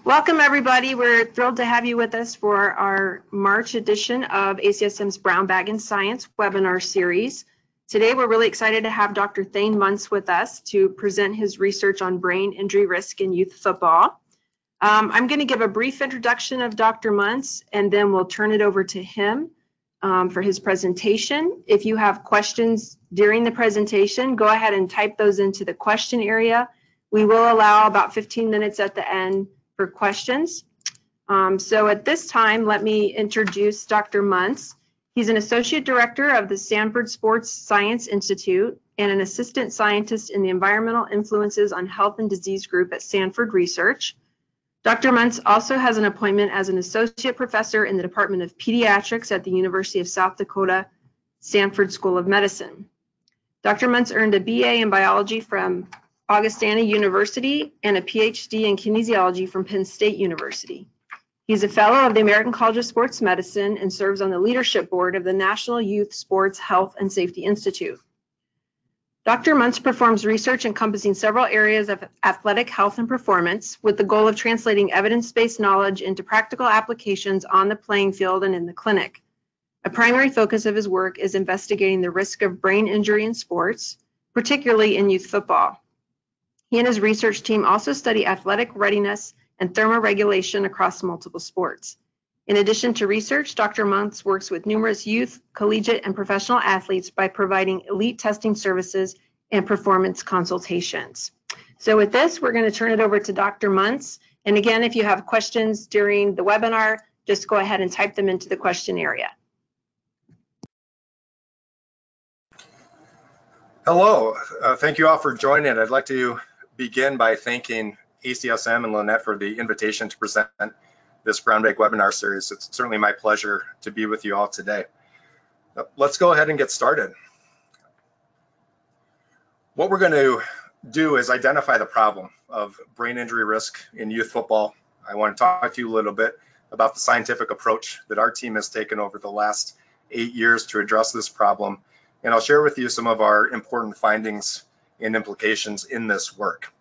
Welcome, everybody. We're thrilled to have you with us for our March edition of ACSM's Brown Bag in Science webinar series. Today, we're really excited to have Dr. Thayne Munce with us to present his research on brain injury risk in youth football. I'm going to give a brief introduction of Dr. Munce, and then we'll turn it over to him for his presentation. If you have questions during the presentation, go ahead and type those into the question area. We will allow about 15 minutes at the end for questions. So at this time, let me introduce Dr. Munce. He's an associate director of the Sanford Sports Science Institute and an assistant scientist in the Environmental Influences on Health and Disease group at Sanford Research. Dr. Munce also has an appointment as an associate professor in the Department of Pediatrics at the University of South Dakota Sanford School of Medicine. Dr. Munce earned a BA in biology from Augustana University and a PhD in kinesiology from Penn State University. He's a fellow of the American College of Sports Medicine and serves on the leadership board of the National Youth Sports Health and Safety Institute. Dr. Munce performs research encompassing several areas of athletic health and performance with the goal of translating evidence-based knowledge into practical applications on the playing field and in the clinic. A primary focus of his work is investigating the risk of brain injury in sports, particularly in youth football. He and his research team also study athletic readiness and thermoregulation across multiple sports. In addition to research, Dr. Munce works with numerous youth, collegiate, and professional athletes by providing elite testing services and performance consultations. So with this, we're going to turn it over to Dr. Munce. And again, if you have questions during the webinar, just go ahead and type them into the question area. Hello, thank you all for joining. I'd like to begin by thanking ACSM and Lynette for the invitation to present this Brown Bag webinar series. It's certainly my pleasure to be with you all today. Let's go ahead and get started. What we're going to do is identify the problem of brain injury risk in youth football. I want to talk to you a little bit about the scientific approach that our team has taken over the last 8 years to address this problem. And I'll share with you some of our important findings and implications in this work.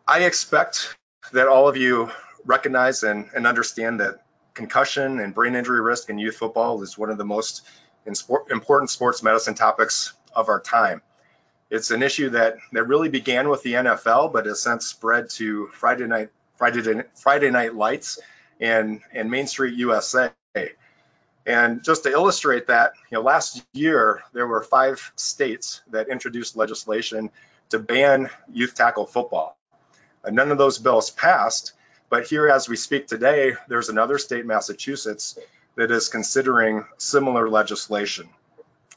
I expect that all of you recognize and understand that concussion and brain injury risk in youth football is one of the most important sports medicine topics of our time. It's an issue that really began with the NFL, but has since spread to Friday Night Lights and Main Street USA. And just to illustrate that, last year there were 5 states that introduced legislation to ban youth tackle football. None of those bills passed, but here as we speak today, there's another state, Massachusetts, that is considering similar legislation.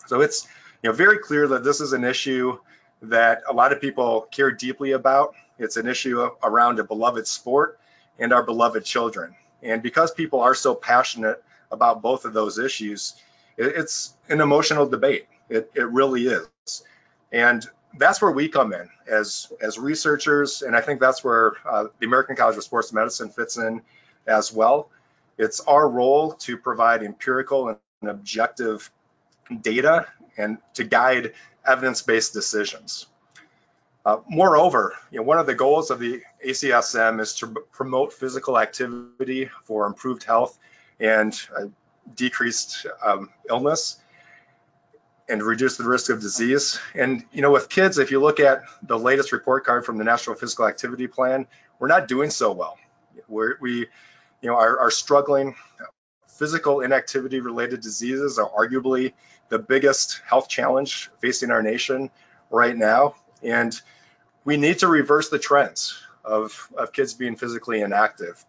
So it's very clear that this is an issue that a lot of people care deeply about. It's an issue around a beloved sport and our beloved children. And because people are so passionate about both of those issues, it's an emotional debate. It really is. And that's where we come in as researchers, and I think that's where the American College of Sports Medicine fits in as well. It's our role to provide empirical and objective data and to guide evidence-based decisions. Moreover, one of the goals of the ACSM is to promote physical activity for improved health and decreased illness and reduce the risk of disease. And with kids, if you look at the latest report card from the National Physical Activity Plan, we're not doing so well. We are struggling. Physical inactivity related diseases are arguably the biggest health challenge facing our nation right now. And we need to reverse the trends of kids being physically inactive.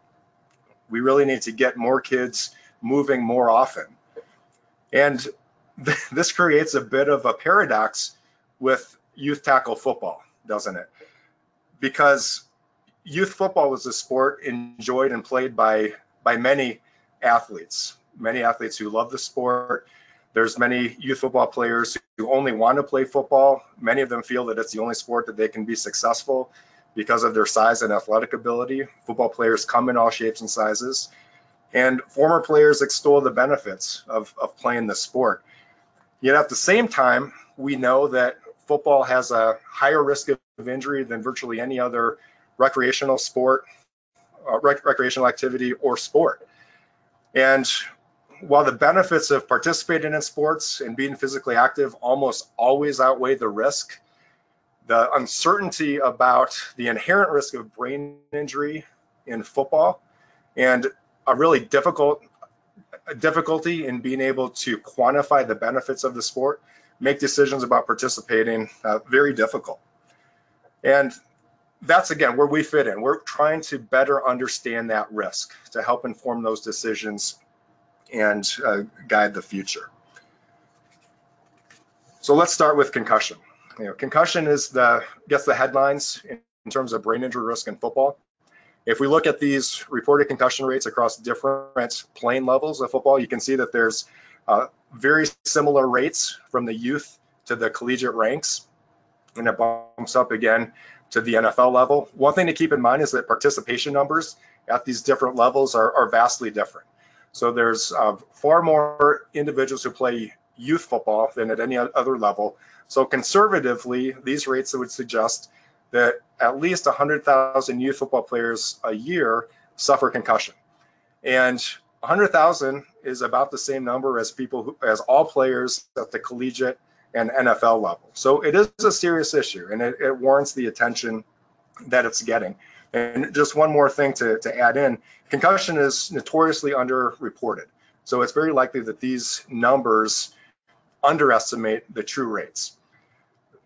We really need to get more kids moving more often. And this creates a bit of a paradox with youth tackle football, doesn't it? Because youth football is a sport enjoyed and played by many athletes who love the sport. There's many youth football players who only want to play football. Many of them feel that it's the only sport that they can be successful because of their size and athletic ability. Football players come in all shapes and sizes. And former players extol the benefits of playing the sport. Yet at the same time, we know that football has a higher risk of injury than virtually any other recreational sport, recreational activity, or sport. And while the benefits of participating in sports and being physically active almost always outweigh the risk, the uncertainty about the inherent risk of brain injury in football and a really difficulty in being able to quantify the benefits of the sport make decisions about participating very difficult. And that's, again, where we fit in. We're trying to better understand that risk to help inform those decisions and guide the future. So let's start with concussion. Concussion gets the headlines in terms of brain injury risk in football. If we look at these reported concussion rates across different playing levels of football, you can see that there's very similar rates from the youth to the collegiate ranks, and it bumps up again to the NFL level. One thing to keep in mind is that participation numbers at these different levels are vastly different. So there's far more individuals who play youth football than at any other level. So conservatively, these rates would suggest that at least 100,000 youth football players a year suffer concussion. And 100,000 is about the same number as as all players at the collegiate and NFL level. So it is a serious issue, and it warrants the attention that it's getting. And just one more thing to add in, concussion is notoriously underreported. So it's very likely that these numbers underestimate the true rates.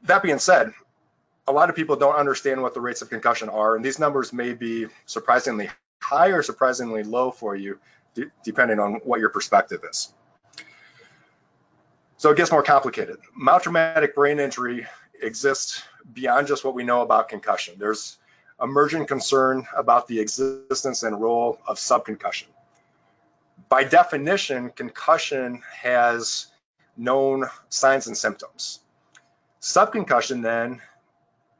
That being said, a lot of people don't understand what the rates of concussion are, and these numbers may be surprisingly high or surprisingly low for you, depending on what your perspective is. So it gets more complicated. Mild traumatic brain injury exists beyond just what we know about concussion. There's emerging concern about the existence and role of subconcussion. By definition, concussion has known signs and symptoms. Subconcussion then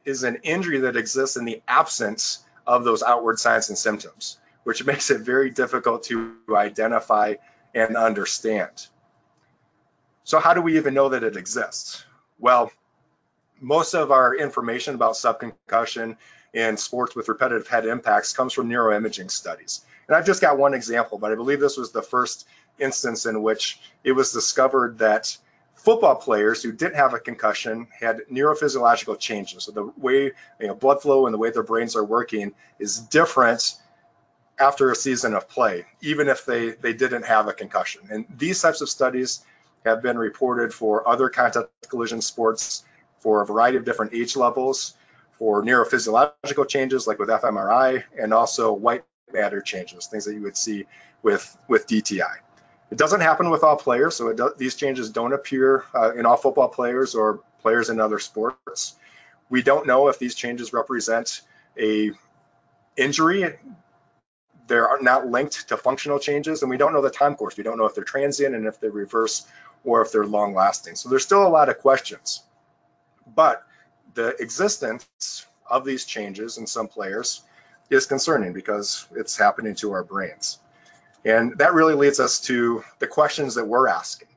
is an injury that exists in the absence of those outward signs and symptoms, which makes it very difficult to identify and understand. So how do we even know that it exists? Well, most of our information about subconcussion in sports with repetitive head impacts comes from neuroimaging studies. And I've just got one example, but I believe this was the first instance in which it was discovered that football players who didn't have a concussion had neurophysiological changes. So the way blood flow and the way their brains are working is different after a season of play, even if they didn't have a concussion. And these types of studies have been reported for other contact collision sports for a variety of different age levels, for neurophysiological changes like with fMRI, and also white matter changes, things that you would see with DTI. It doesn't happen with all players, so these changes don't appear in all football players or players in other sports. We don't know if these changes represent a injury. They're not linked to functional changes, and we don't know the time course. We don't know if they're transient and if they reverse or if they're long lasting. So there's still a lot of questions. But the existence of these changes in some players is concerning because it's happening to our brains. And that really leads us to the questions that we're asking.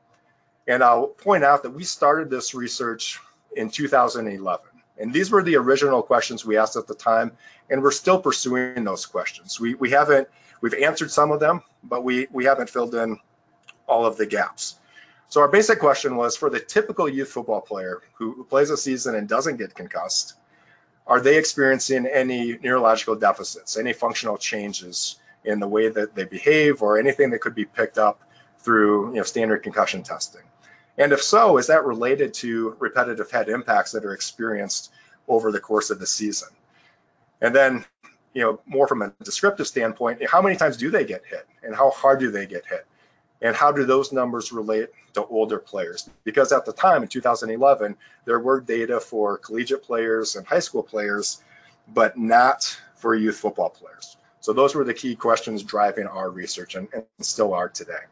And I'll point out that we started this research in 2011. And these were the original questions we asked at the time, and we're still pursuing those questions. We've answered some of them, but we haven't filled in all of the gaps. So our basic question was, for the typical youth football player who plays a season and doesn't get concussed, are they experiencing any neurological deficits, any functional changes in the way that they behave, or anything that could be picked up through standard concussion testing? And if so, is that related to repetitive head impacts that are experienced over the course of the season? And then, more from a descriptive standpoint, how many times do they get hit, and how hard do they get hit? And how do those numbers relate to older players? Because at the time, in 2011, there were data for collegiate players and high school players, but not for youth football players. So those were the key questions driving our research, and still are today.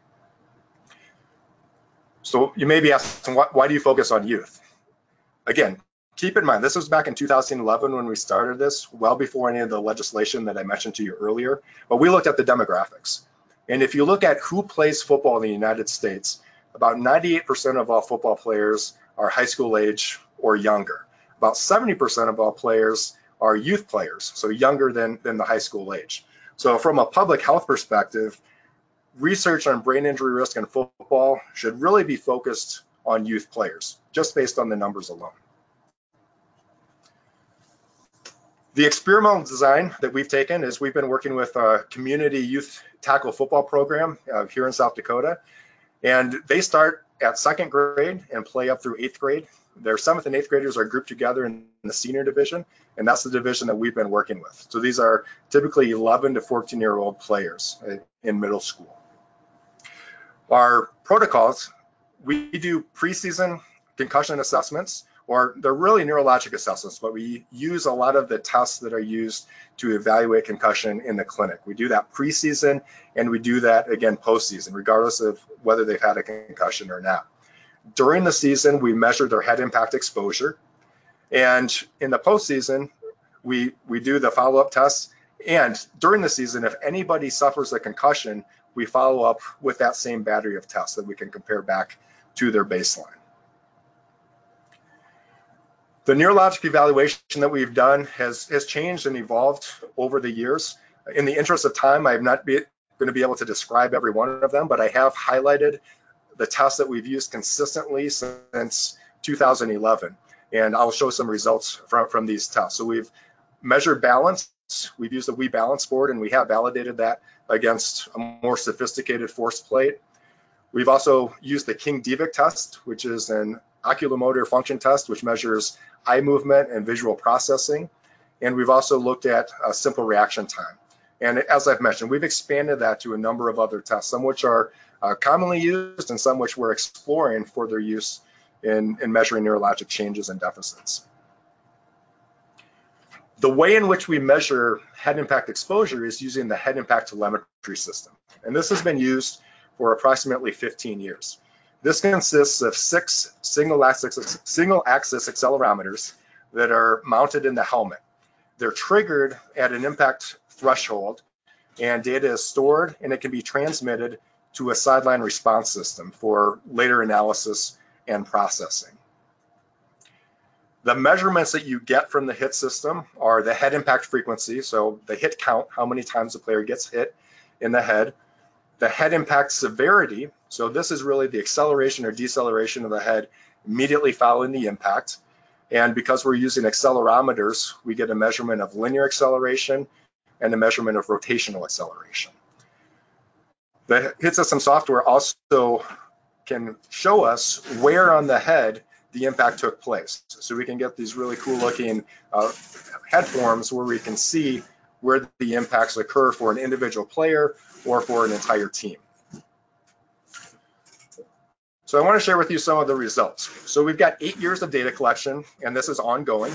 So you may be asking, why do you focus on youth? Again, keep in mind, this was back in 2011 when we started this, well before any of the legislation that I mentioned to you earlier, but we looked at the demographics. And if you look at who plays football in the United States, about 98% of all football players are high school age or younger. About 70% of all players are youth players, so younger than the high school age. So from a public health perspective, research on brain injury risk in football should really be focused on youth players, just based on the numbers alone. The experimental design that we've taken is we've been working with a community youth tackle football program here in South Dakota, and they start at 2nd grade and play up through 8th grade. Their 7th and 8th graders are grouped together in the senior division, and that's the division that we've been working with. So these are typically 11 to 14-year-old players in middle school. Our protocols, we do preseason concussion assessments, or they're really neurologic assessments, but we use a lot of the tests that are used to evaluate concussion in the clinic. We do that preseason, and we do that again postseason, regardless of whether they've had a concussion or not. During the season, we measure their head impact exposure, and in the postseason, we do the follow-up tests. And during the season, if anybody suffers a concussion, we follow up with that same battery of tests that we can compare back to their baseline. The neurologic evaluation that we've done has changed and evolved over the years. In the interest of time, I'm not going to be able to describe every one of them, but I have highlighted the tests that we've used consistently since 2011, and I'll show some results from these tests. So we've measured balance. We've used the We Balance board, and we have validated that against a more sophisticated force plate. We've also used the King devic test, which is an oculomotor function test, which measures eye movement and visual processing. And we've also looked at simple reaction time. And as I've mentioned, we've expanded that to a number of other tests, some which are commonly used and some which we're exploring for their use in measuring neurologic changes and deficits. The way in which we measure head impact exposure is using the head impact telemetry system. And this has been used for approximately 15 years. This consists of 6 single-axis accelerometers that are mounted in the helmet. They're triggered at an impact threshold, and data is stored, and it can be transmitted to a sideline response system for later analysis and processing. The measurements that you get from the HIT system are the head impact frequency, so the hit count, how many times the player gets hit in the head, the head impact severity, so this is really the acceleration or deceleration of the head immediately following the impact. And because we're using accelerometers, we get a measurement of linear acceleration and a measurement of rotational acceleration. The HIT system software also can show us where on the head the impact took place. So we can get these really cool looking head forms where we can see where the impacts occur for an individual player or for an entire team. So I want to share with you some of the results. So we've got 8 years of data collection, and this is ongoing.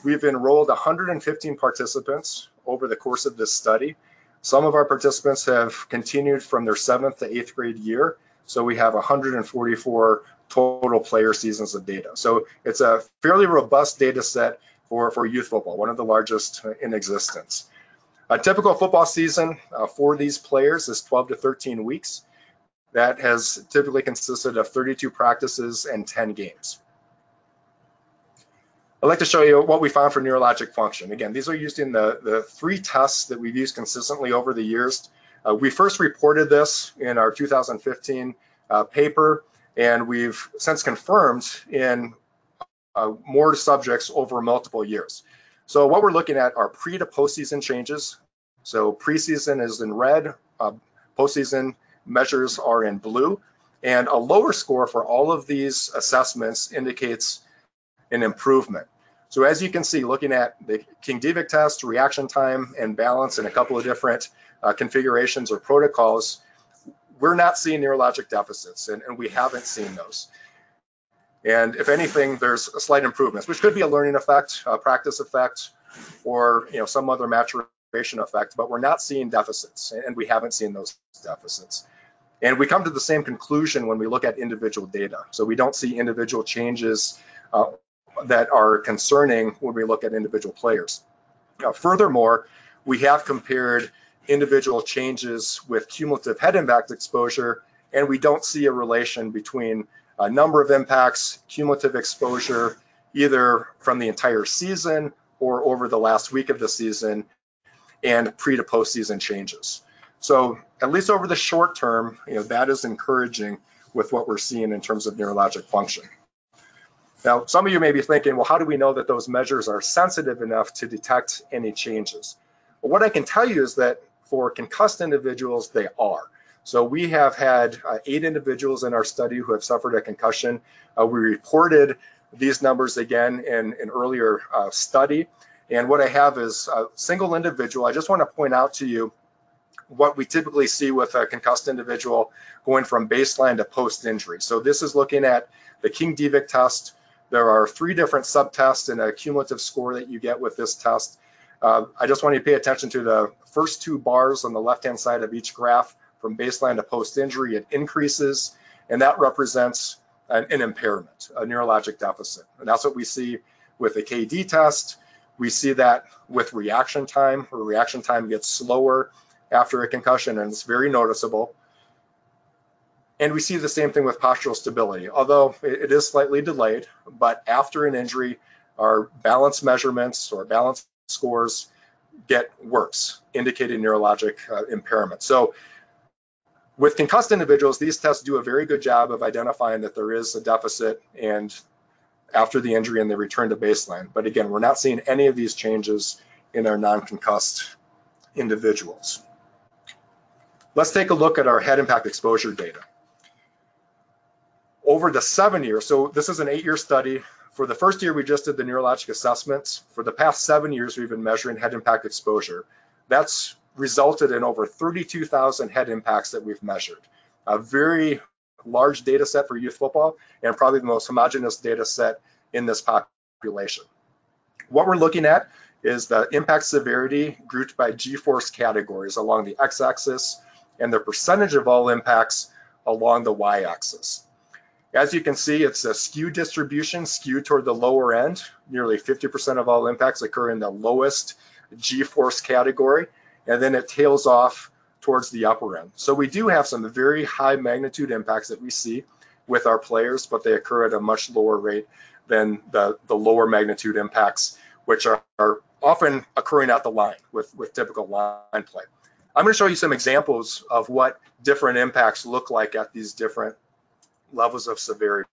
We've enrolled 115 participants over the course of this study. Some of our participants have continued from their 7th to 8th grade year. So we have 144 total player seasons of data. So it's a fairly robust data set for youth football, one of the largest in existence. A typical football season for these players is 12 to 13 weeks. That has typically consisted of 32 practices and 10 games. I'd like to show you what we found for neurologic function. Again, these are used in the 3 tests that we've used consistently over the years. We first reported this in our 2015 paper, and we've since confirmed in more subjects over multiple years. So what we're looking at are pre to postseason changes. So preseason is in red, postseason measures are in blue, and a lower score for all of these assessments indicates an improvement. So as you can see, looking at the King devic test, reaction time, and balance in a couple of different configurations or protocols, we're not seeing neurologic deficits, and we haven't seen those. And if anything, there's slight improvements, which could be a learning effect, a practice effect, or some other maturation effect, but we're not seeing deficits, and we haven't seen those deficits. And we come to the same conclusion when we look at individual data. So we don't see individual changes that are concerning when we look at individual players. Furthermore, we have compared individual changes with cumulative head impact exposure, and we don't see a relation between a number of impacts, cumulative exposure, either from the entire season or over the last week of the season, and pre to postseason changes. So at least over the short term, that is encouraging with what we're seeing in terms of neurologic function. Now, some of you may be thinking, well, how do we know that those measures are sensitive enough to detect any changes? Well, what I can tell you is that for concussed individuals, they are. So we have had 8 individuals in our study who have suffered a concussion. We reported these numbers again in an earlier study. And what I have is a single individual. I just want to point out to you what we typically see with a concussed individual going from baseline to post-injury. So this is looking at the King devic test. There are 3 different subtests and a cumulative score that you get with this test. I just want you to pay attention to the first 2 bars on the left-hand side of each graph. From baseline to post-injury, it increases, and that represents an impairment, a neurologic deficit. And that's what we see with the KD test. We see that with reaction time, where reaction time gets slower after a concussion, and it's very noticeable. And we see the same thing with postural stability, although it is slightly delayed, but after an injury, our balance measurements or balance scores get worse, indicating neurologic impairment. So with concussed individuals, these tests do a very good job of identifying that there is a deficit and after the injury and they return to baseline. But again, we're not seeing any of these changes in our non-concussed individuals. Let's take a look at our head impact exposure data. Over the 7 years, so this is an 8-year study. For the first year, we just did the neurologic assessments. For the past 7 years, we've been measuring head impact exposure. That's resulted in over 32,000 head impacts that we've measured. A very large data set for youth football and probably the most homogeneous data set in this population. What we're looking at is the impact severity grouped by G-force categories along the x-axis and the percentage of all impacts along the y-axis. As you can see, it's a skewed distribution, skewed toward the lower end. Nearly 50% of all impacts occur in the lowest G-force category, and then it tails off towards the upper end. So we do have some very high magnitude impacts that we see with our players, but they occur at a much lower rate than the lower magnitude impacts, which are often occurring at the line with typical line play. I'm going to show you some examples of what different impacts look like at these different levels of severity.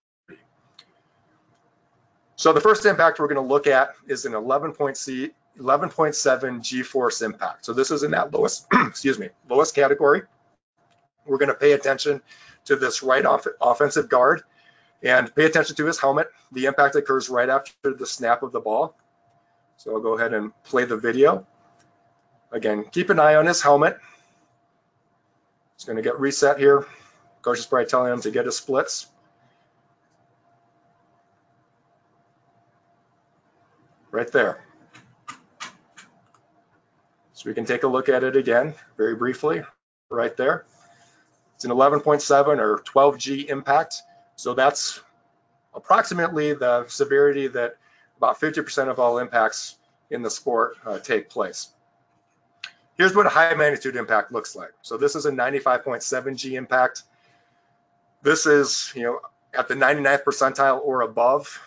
So the first impact we're going to look at is an 11.7 G-force impact. So this is in that lowest, lowest category. We're going to pay attention to this right offensive guard and pay attention to his helmet. The impact occurs right after the snap of the ball. So I'll go ahead and play the video. Again, keep an eye on his helmet. It's going to get reset here. Coach is probably telling him to get his splits. Right there. So we can take a look at it again very briefly right there. It's an 11.7 or 12 G impact. So that's approximately the severity that about 50% of all impacts in the sport take place. Here's what a high magnitude impact looks like. So this is a 95.7 G impact. This is, at the 99th percentile or above,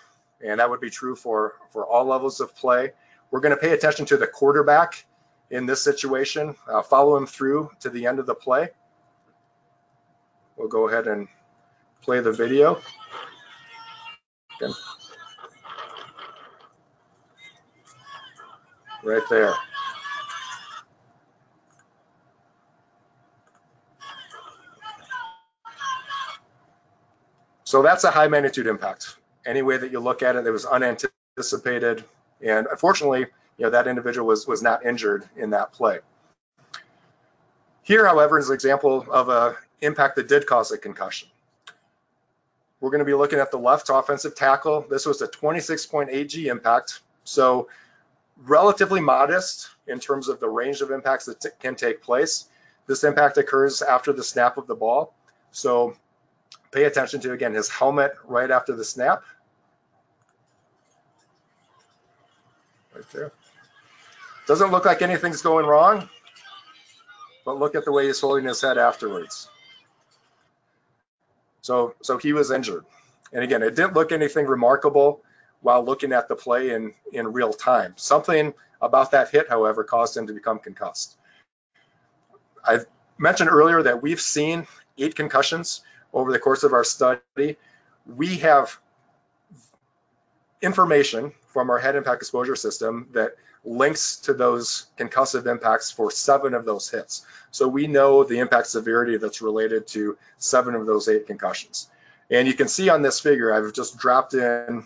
and that would be true for all levels of play. We're going to pay attention to the quarterback in this situation, follow him through to the end of the play. We'll go ahead and play the video. Again. Right there. So that's a high magnitude impact. Any way that you look at it, it was unanticipated. And unfortunately, that individual was not injured in that play. Here, however, is an example of an impact that did cause a concussion. We're going to be looking at the left offensive tackle. This was a 26.8 G impact. So relatively modest in terms of the range of impacts that can take place. This impact occurs after the snap of the ball. So pay attention to, again, his helmet right after the snap. Right there. Doesn't look like anything's going wrong, but look at the way he's holding his head afterwards. So he was injured. And again, it didn't look anything remarkable. while looking at the play in real time. Something about that hit, however, caused him to become concussed. I mentioned earlier that we've seen 8 concussions over the course of our study. We have information from our head impact exposure system that links to those concussive impacts for 7 of those hits. So we know the impact severity that's related to 7 of those 8 concussions. And you can see on this figure, I've just dropped in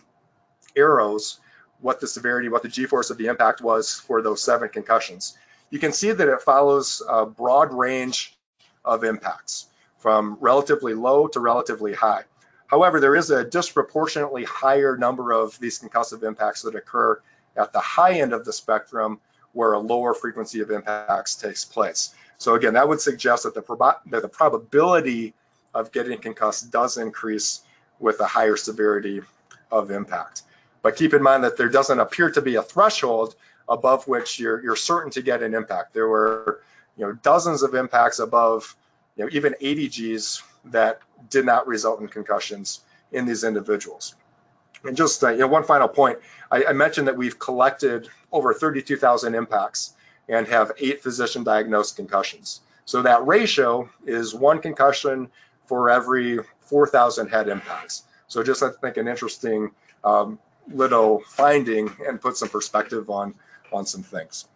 arrows what the severity, what the g-force of the impact was for those 7 concussions. You can see that it follows a broad range of impacts from relatively low to relatively high. However, there is a disproportionately higher number of these concussive impacts that occur at the high end of the spectrum where a lower frequency of impacts takes place. So again, that would suggest that the probability of getting concussed does increase with a higher severity of impact. But keep in mind that there doesn't appear to be a threshold above which you're certain to get an impact. There were dozens of impacts above even 80 Gs that did not result in concussions in these individuals. And just one final point, I mentioned that we've collected over 32,000 impacts and have 8 physician diagnosed concussions. So that ratio is 1 concussion for every 4,000 head impacts. So just I think an interesting little finding and put some perspective on some things.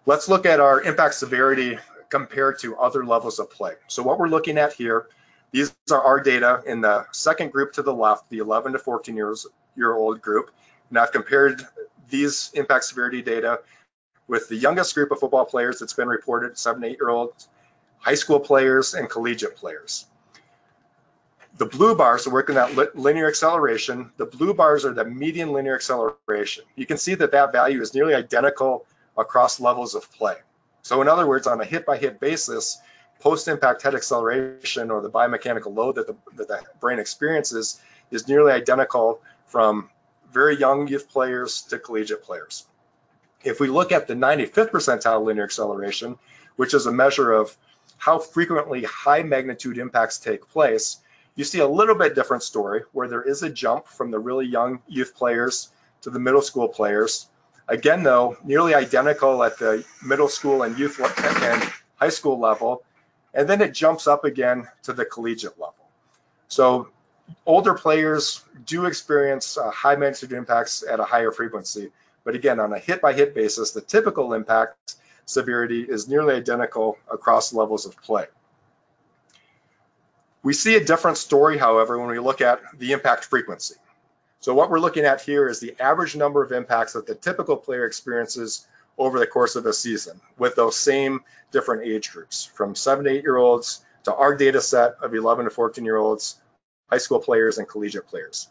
Let's look at our impact severity compared to other levels of play. So what we're looking at here, these are our data in the second group to the left, the 11 to 14-year-old group. And I've compared these impact severity data with the youngest group of football players that's been reported, 7 to 8-year-olds, high school players, and collegiate players. The blue bars are working at linear acceleration. The blue bars are the median linear acceleration. You can see that that value is nearly identical across levels of play. So in other words, on a hit-by-hit basis, post-impact head acceleration, or the biomechanical load that the brain experiences, is nearly identical from very young youth players to collegiate players. If we look at the 95th percentile linear acceleration, which is a measure of how frequently high magnitude impacts take place, you see a little bit different story where there is a jump from the really young youth players to the middle school players. Again, though, nearly identical at the middle school and youth and high school level, and then it jumps up again to the collegiate level. So older players do experience high magnitude impacts at a higher frequency, but again, on a hit-by-hit basis, the typical impact severity is nearly identical across levels of play. We see a different story, however, when we look at the impact frequency. So what we're looking at here is the average number of impacts that the typical player experiences over the course of a season with those same different age groups, from 7 to 8-year-olds to our data set of 11 to 14-year-olds, high school players, and collegiate players.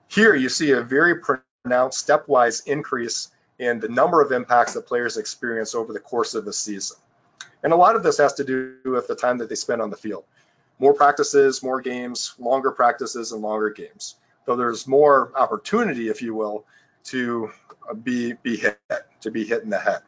Here you see a very pronounced stepwise increase in the number of impacts that players experience over the course of the season. And a lot of this has to do with the time that they spend on the field. More practices, more games, longer practices, and longer games. So there's more opportunity, if you will, to be hit in the head.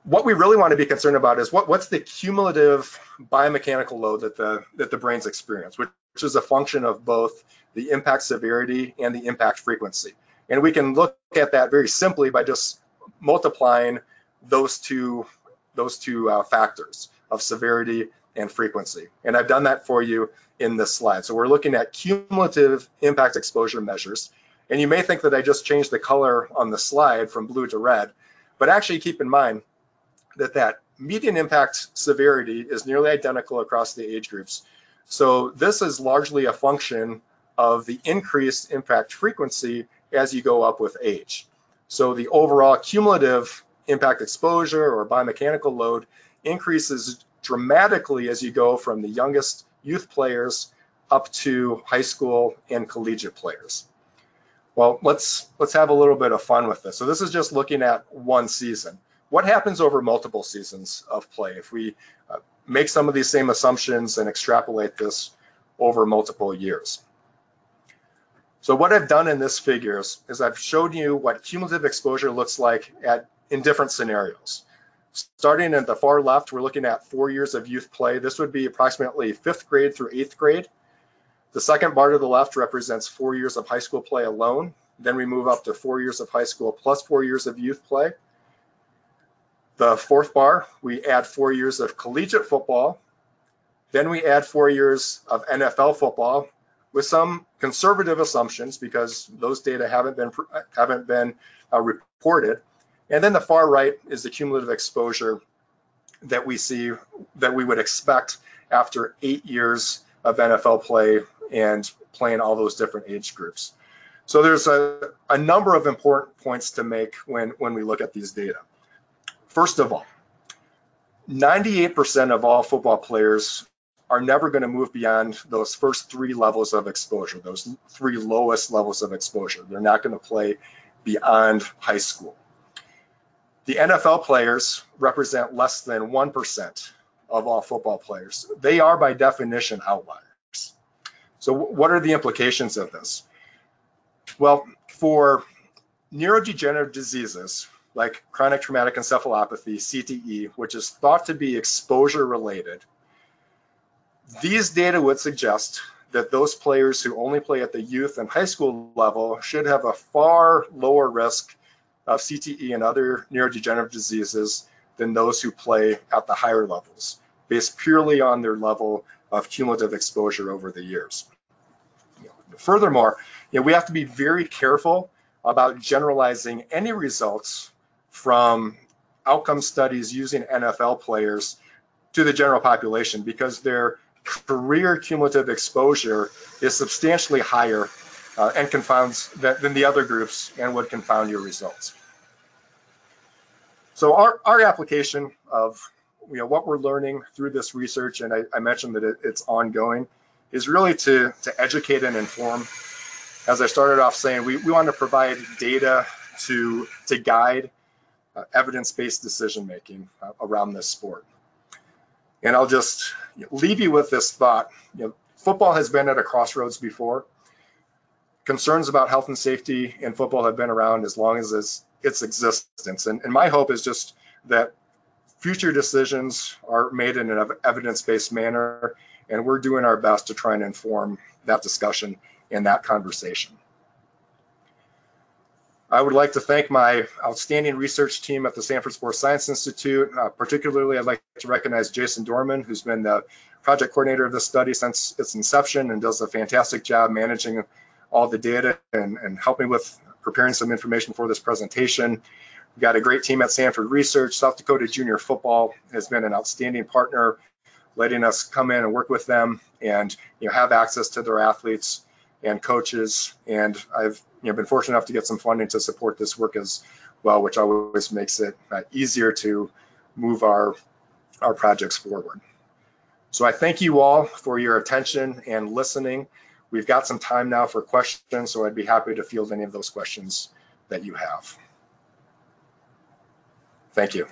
What we really want to be concerned about is what's the cumulative biomechanical load that the brains experience, which is a function of both the impact severity and the impact frequency. And we can look at that very simply by just multiplying those two factors of severity and frequency. And I've done that for you in this slide. So we're looking at cumulative impact exposure measures. And you may think that I just changed the color on the slide from blue to red, but actually keep in mind that median impact severity is nearly identical across the age groups. So this is largely a function of the increased impact frequency as you go up with age. So the overall cumulative impact exposure or biomechanical load increases dramatically as you go from the youngest youth players up to high school and collegiate players. Well, let's have a little bit of fun with this. So this is just looking at one season. What happens over multiple seasons of play if we make some of these same assumptions and extrapolate this over multiple years? So what I've done in this figure is I've showed you what cumulative exposure looks like in different scenarios. Starting at the far left, we're looking at 4 years of youth play. This would be approximately 5th grade through 8th grade. The second bar to the left represents 4 years of high school play alone. Then we move up to 4 years of high school plus 4 years of youth play. The fourth bar, we add 4 years of collegiate football. Then we add 4 years of NFL football with some conservative assumptions because those data haven't been reported. And then the far right is the cumulative exposure that we see that we would expect after 8 years of NFL play and playing all those different age groups. So there's a number of important points to make when we look at these data. First of all, 98% of all football players are never going to move beyond those first 3 levels of exposure, those 3 lowest levels of exposure. They're not going to play beyond high school. The NFL players represent less than 1% of all football players. They are by definition outliers. So what are the implications of this? Well, for neurodegenerative diseases like chronic traumatic encephalopathy, CTE, which is thought to be exposure related, these data would suggest that those players who only play at the youth and high school level should have a far lower risk of CTE and other neurodegenerative diseases than those who play at the higher levels, based purely on their level of cumulative exposure over the years. Furthermore, we have to be very careful about generalizing any results from outcome studies using NFL players to the general population because their career cumulative exposure is substantially higher and confounds than the other groups and would confound your results. So our application of what we're learning through this research, and I mentioned that it's ongoing, is really to educate and inform. As I started off saying, we want to provide data to guide evidence-based decision-making around this sport. And I'll just leave you with this thought. Football has been at a crossroads before. Concerns about health and safety in football have been around as long as its existence. And my hope is just that future decisions are made in an evidence-based manner, and we're doing our best to try and inform that discussion and that conversation. I would like to thank my outstanding research team at the Sanford Sports Science Institute. Particularly, I'd like to recognize Jason Dorman, who's been the project coordinator of this study since its inception and does a fantastic job managing all the data and helping with preparing some information for this presentation. We've got a great team at Sanford Research. South Dakota Junior Football has been an outstanding partner, letting us come in and work with them and have access to their athletes and coaches. And I've been fortunate enough to get some funding to support this work as well, which always makes it easier to move our projects forward. So I thank you all for your attention and listening. We've got some time now for questions, so I'd be happy to field any of those questions that you have. Thank you.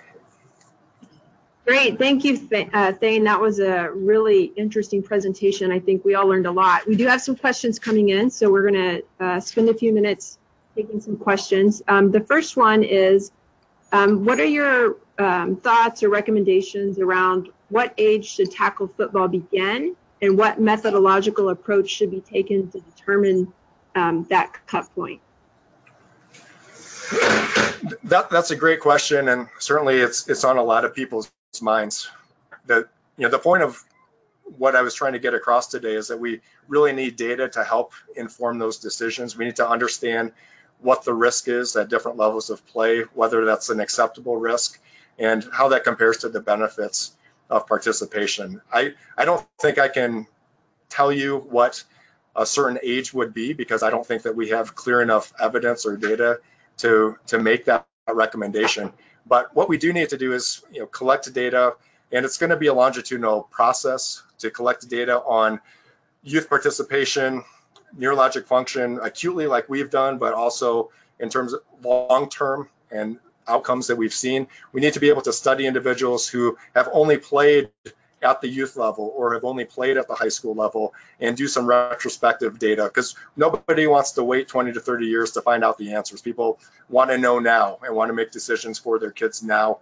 Great, thank you, Thayne. That was a really interesting presentation. I think we all learned a lot. We do have some questions coming in, so we're going to spend a few minutes taking some questions. The first one is, what are your thoughts or recommendations around what age should tackle football begin, and what methodological approach should be taken to determine that cut point? That's a great question, and certainly it's on a lot of people's minds. The point of what I was trying to get across today is that we really need data to help inform those decisions. We need to understand what the risk is at different levels of play, whether that's an acceptable risk, and how that compares to the benefits of participation. I don't think I can tell you what a certain age would be because I don't think that we have clear enough evidence or data to make that recommendation. But what we do need to do is collect data, and it's going to be a longitudinal process to collect data on youth participation, neurologic function, acutely like we've done, but also in terms of long-term and outcomes that we've seen. We need to be able to study individuals who have only played at the youth level or have only played at the high school level and do some retrospective data, because nobody wants to wait 20 to 30 years to find out the answers. People want to know now and want to make decisions for their kids now.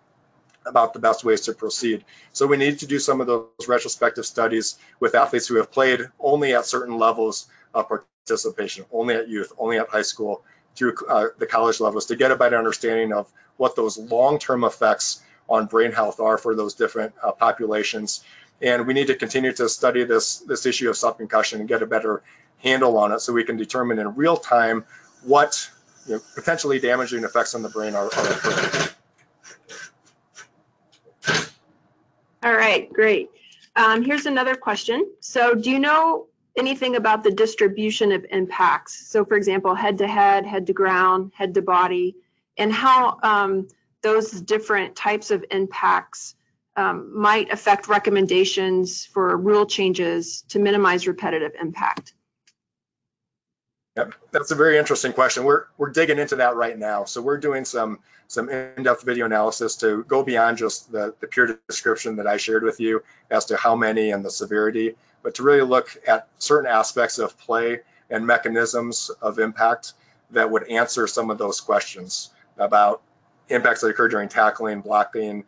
about the best ways to proceed. So we need to do some of those retrospective studies with athletes who have played only at certain levels of participation, only at youth, only at high school, through the college levels, to get a better understanding of what those long-term effects on brain health are for those different populations. And we need to continue to study this issue of subconcussion and get a better handle on it, so we can determine in real time what potentially damaging effects on the brain are occurring. All right, great. Here's another question. So do you know anything about the distribution of impacts? So for example, head to head, head to ground, head to body, and how those different types of impacts might affect recommendations for rule changes to minimize repetitive impact? Yep, that's a very interesting question. We're digging into that right now. So we're doing some in-depth video analysis to go beyond just the pure description that I shared with you as to how many and the severity, but to really look at certain aspects of play and mechanisms of impact that would answer some of those questions about impacts that occur during tackling, blocking,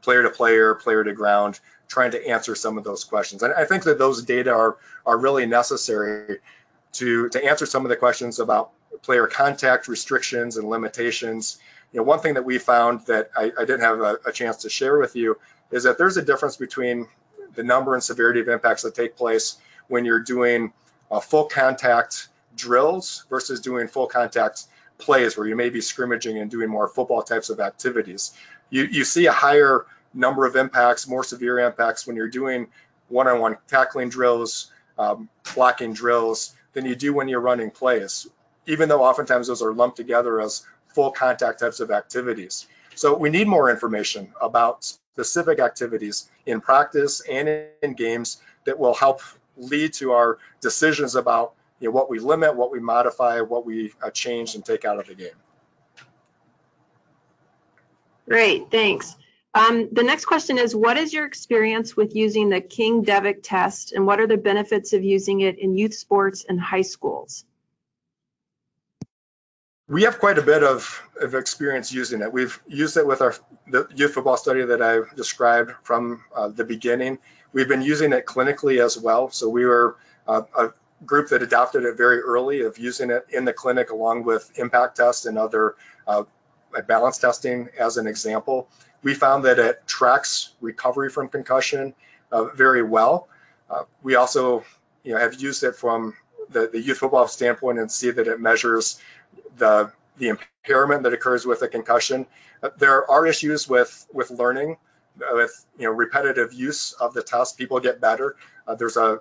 player to player, player to ground, trying to answer some of those questions. And I think that those data are really necessary to answer some of the questions about player contact restrictions and limitations. One thing that we found that I didn't have a chance to share with you is that there's a difference between the number and severity of impacts that take place when you're doing full contact drills versus doing full contact plays where you may be scrimmaging and doing more football types of activities. You see a higher number of impacts, more severe impacts when you're doing one-on-one tackling drills, blocking drills, than you do when you're running plays, even though oftentimes those are lumped together as full contact types of activities. So we need more information about specific activities in practice and in games that will help lead to our decisions about what we limit, what we modify, what we change and take out of the game. Great, thanks. The next question is, what is your experience with using the King devic test, and what are the benefits of using it in youth sports and high schools? We have quite a bit of experience using it. We've used it with the youth football study that I described from the beginning. We've been using it clinically as well. So we were a group that adopted it very early, of using it in the clinic along with impact tests and other balance testing as an example. We found that it tracks recovery from concussion very well. We also have used it from the youth football standpoint and see that it measures the impairment that occurs with a concussion. There are issues with learning, with repetitive use of the test. People get better. There's a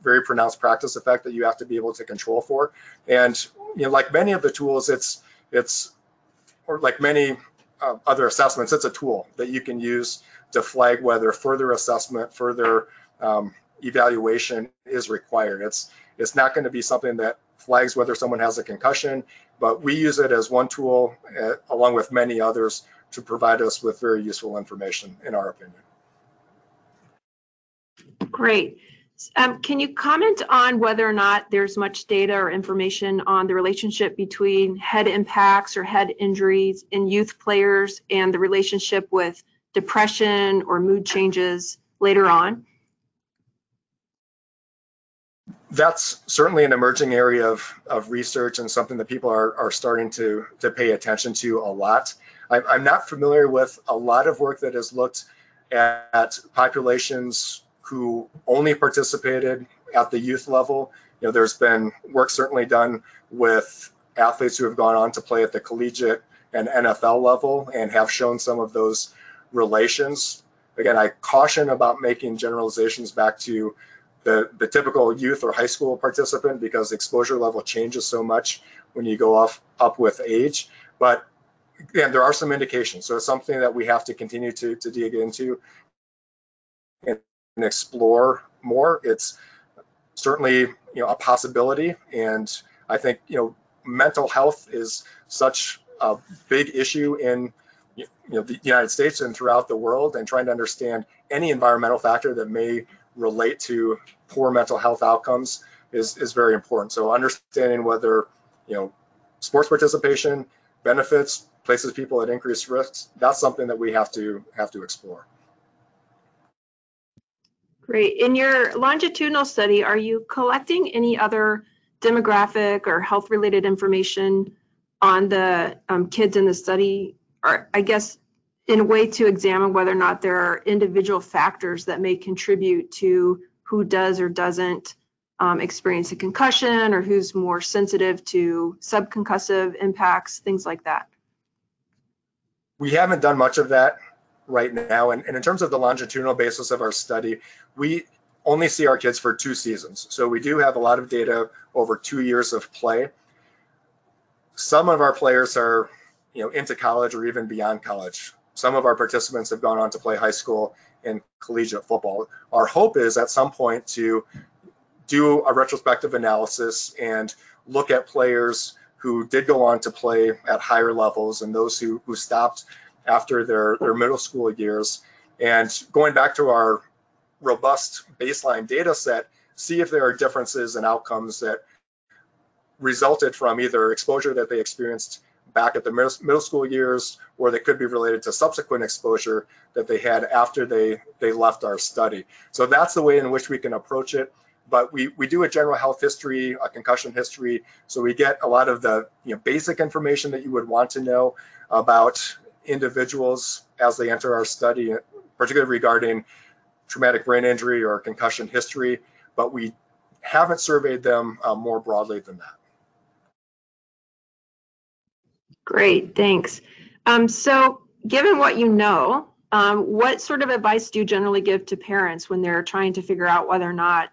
very pronounced practice effect that you have to be able to control for. And like many of the tools, or like many other assessments, it's a tool that you can use to flag whether further assessment, further evaluation is required. It's not going to be something that flags whether someone has a concussion, but we use it as one tool along with many others to provide us with very useful information, in our opinion. Great. Can you comment on whether or not there's much data or information on the relationship between head impacts or head injuries in youth players and the relationship with depression or mood changes later on? That's certainly an emerging area of research and something that people are starting to pay attention to a lot. I'm not familiar with a lot of work that has looked at populations who only participated at the youth level. There's been work certainly done with athletes who have gone on to play at the collegiate and NFL level and have shown some of those relations. Again, I caution about making generalizations back to the typical youth or high school participant, because exposure level changes so much when you go up with age. But again, there are some indications. So it's something that we have to continue to dig into and explore more. It's certainly a possibility, and I think mental health is such a big issue in the United States and throughout the world, and trying to understand any environmental factor that may relate to poor mental health outcomes is very important. So understanding whether sports participation benefits, places people at increased risks, that's something that we have to explore. Great. In your longitudinal study, are you collecting any other demographic or health-related information on the kids in the study, or I guess in a way to examine whether or not there are individual factors that may contribute to who does or doesn't experience a concussion, or who's more sensitive to subconcussive impacts, things like that? We haven't done much of that right now. And in terms of the longitudinal basis of our study, we only see our kids for 2 seasons. So we do have a lot of data over 2 years of play. Some of our players are, into college or even beyond college. Some of our participants have gone on to play high school and collegiate football. Our hope is at some point to do a retrospective analysis and look at players who did go on to play at higher levels and those who stopped after their middle school years. And going back to our robust baseline data set, see if there are differences in outcomes that resulted from either exposure that they experienced back at the middle school years, or that could be related to subsequent exposure that they had after they left our study. So that's the way in which we can approach it. But we do a general health history, a concussion history, so we get a lot of the basic information that you would want to know about individuals as they enter our study, particularly regarding traumatic brain injury or concussion history, but we haven't surveyed them more broadly than that. Great, thanks. So given what you know, what sort of advice do you generally give to parents when they're trying to figure out whether or not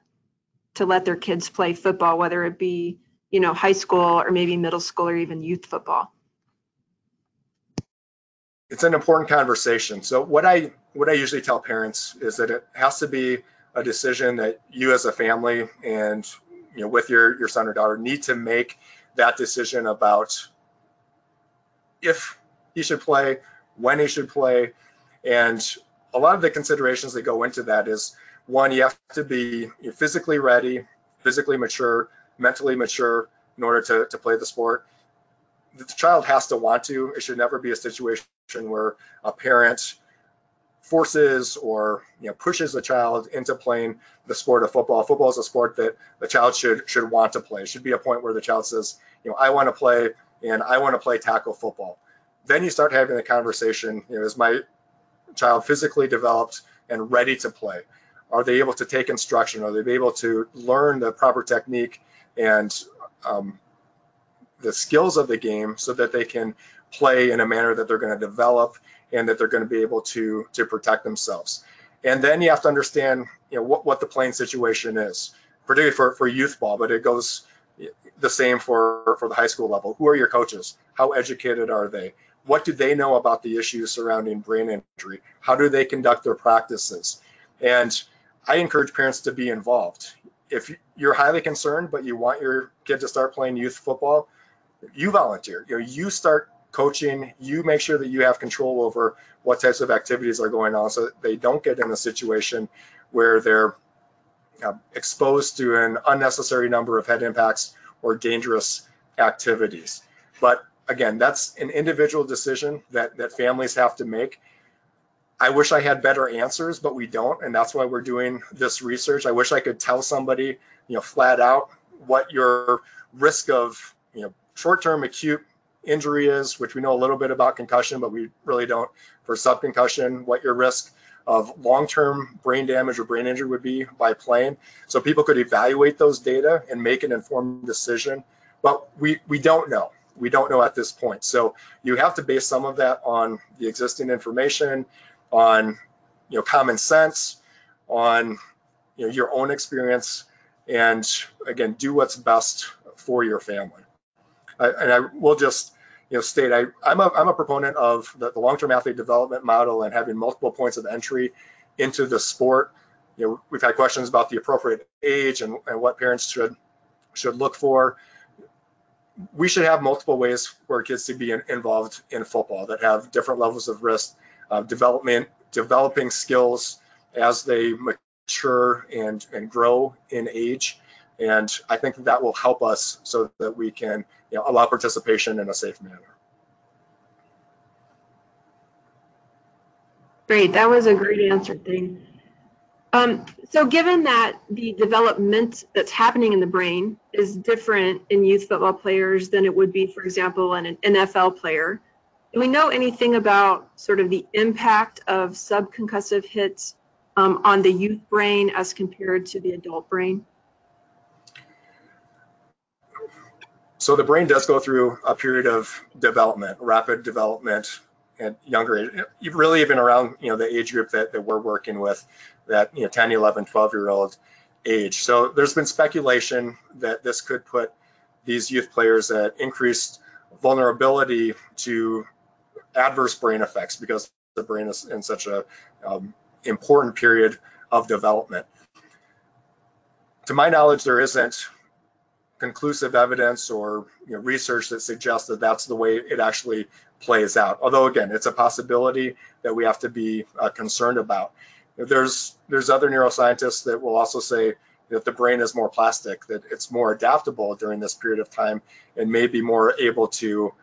to let their kids play football, whether it be, high school or maybe middle school or even youth football? It's an important conversation. So what I usually tell parents is that it has to be a decision that you as a family and with your son or daughter need to make that decision about if he should play, when he should play. And a lot of the considerations that go into that is, one, you have to be physically ready, physically mature, mentally mature in order to play the sport. The child has to want to. It should never be a situation where a parent forces or pushes a child into playing the sport of football. Football is a sport that the child should want to play. It should be a point where the child says, I want to play, and I want to play tackle football. Then you start having the conversation, is my child physically developed and ready to play? Are they able to take instruction? Are they able to learn the proper technique and the skills of the game so that they can play in a manner that they're going to develop and that they're going to be able to protect themselves? And then you have to understand what the playing situation is, particularly for youth ball, but it goes the same for the high school level. Who are your coaches? How educated are they? What do they know about the issues surrounding brain injury? How do they conduct their practices? And I encourage parents to be involved. If you're highly concerned, but you want your kid to start playing youth football, you volunteer. You start coaching. You make sure that you have control over what types of activities are going on, so that they don't get in a situation where they're exposed to an unnecessary number of head impacts or dangerous activities. But again, that's an individual decision that families have to make. I wish I had better answers, but we don't, and that's why we're doing this research. I wish I could tell somebody, flat out what your risk of, short-term acute injury is, which we know a little bit about concussion, but we really don't for subconcussion, what your risk of long-term brain damage or brain injury would be by playing. So people could evaluate those data and make an informed decision, but we don't know. We don't know at this point. So you have to base some of that on the existing information, on common sense, on your own experience, and again, do what's best for your family. And I will just state I'm a proponent of the long-term athlete development model and having multiple points of entry into the sport. We've had questions about the appropriate age and what parents should look for. We should have multiple ways for kids to be involved in football that have different levels of risk, developing skills as they mature and grow in age. And I think that will help us so that we can allow participation in a safe manner. Great, that was a great answer, Thayne. So given that the development that's happening in the brain is different in youth football players than it would be, for example, in an NFL player, do we know anything about sort of the impact of subconcussive hits on the youth brain as compared to the adult brain? So the brain does go through a period of development, rapid development at younger age, really even around the age group that we're working with, that 10, 11, 12-year-old age. So there's been speculation that this could put these youth players at increased vulnerability to adverse brain effects because the brain is in such a important period of development. To my knowledge, there isn't conclusive evidence or research that suggests that that's the way it actually plays out. Although again, it's a possibility that we have to be concerned about. There's other neuroscientists that will also say that the brain is more plastic, that it's more adaptable during this period of time and may be more able to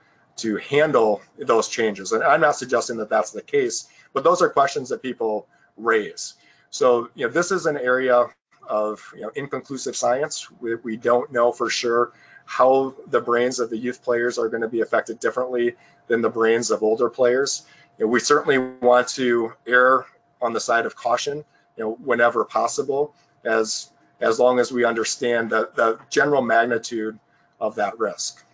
handle those changes. And I'm not suggesting that that's the case, but those are questions that people raise. So this is an area of inconclusive science. We don't know for sure how the brains of the youth players are going to be affected differently than the brains of older players. We certainly want to err on the side of caution, whenever possible, as long as we understand the general magnitude of that risk.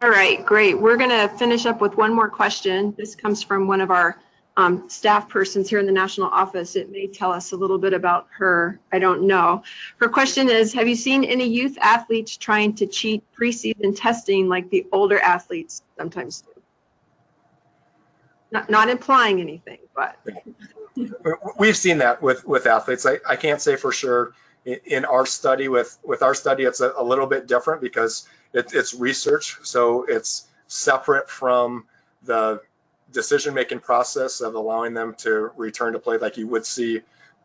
All right, great. We're going to finish up with one more question. This comes from one of our staff persons here in the national office. It may tell us a little bit about her. I don't know. Her question is, have you seen any youth athletes trying to cheat preseason testing like the older athletes sometimes do? Not implying anything, but. We've seen that with athletes. I can't say for sure in our study. With our study, it's a little bit different because it's research. So it's separate from the decision-making process of allowing them to return to play, like you would see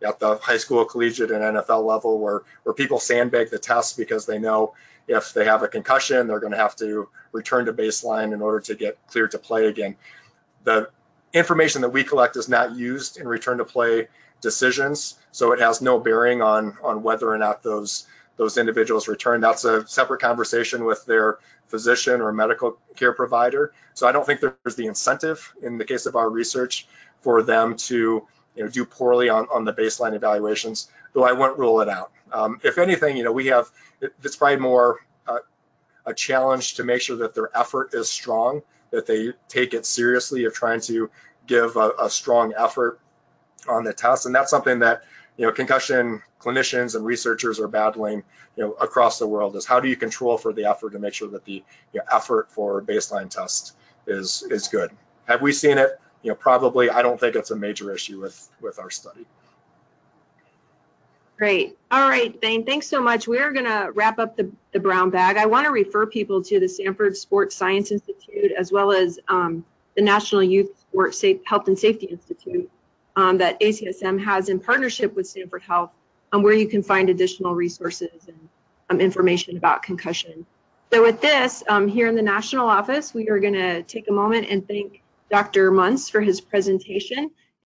at the high school, collegiate, and NFL level, where people sandbag the test because they know if they have a concussion, they're going to have to return to baseline in order to get cleared to play again. The information that we collect is not used in return to play decisions, so it has no bearing on whether or not those individuals return. That's a separate conversation with their physician or medical care provider. So I don't think there's the incentive in the case of our research for them to do poorly on the baseline evaluations, though I wouldn't rule it out. If anything, it's probably more a challenge to make sure that their effort is strong, that they take it seriously of trying to give a strong effort on the test. And that's something that concussion clinicians and researchers are battling across the world, is how do you control for the effort to make sure that the effort for baseline test is good. Have we seen it? Probably. I don't think it's a major issue with our study. Great. All right, Thayne, thanks so much. We're going to wrap up the brown bag. I want to refer people to the Sanford Sports Science Institute, as well as the National Youth Sports Health and Safety Institute that ACSM has in partnership with Sanford Health, where you can find additional resources and information about concussion. So with this, here in the national office, we are going to take a moment and thank Dr. Munce for his presentation.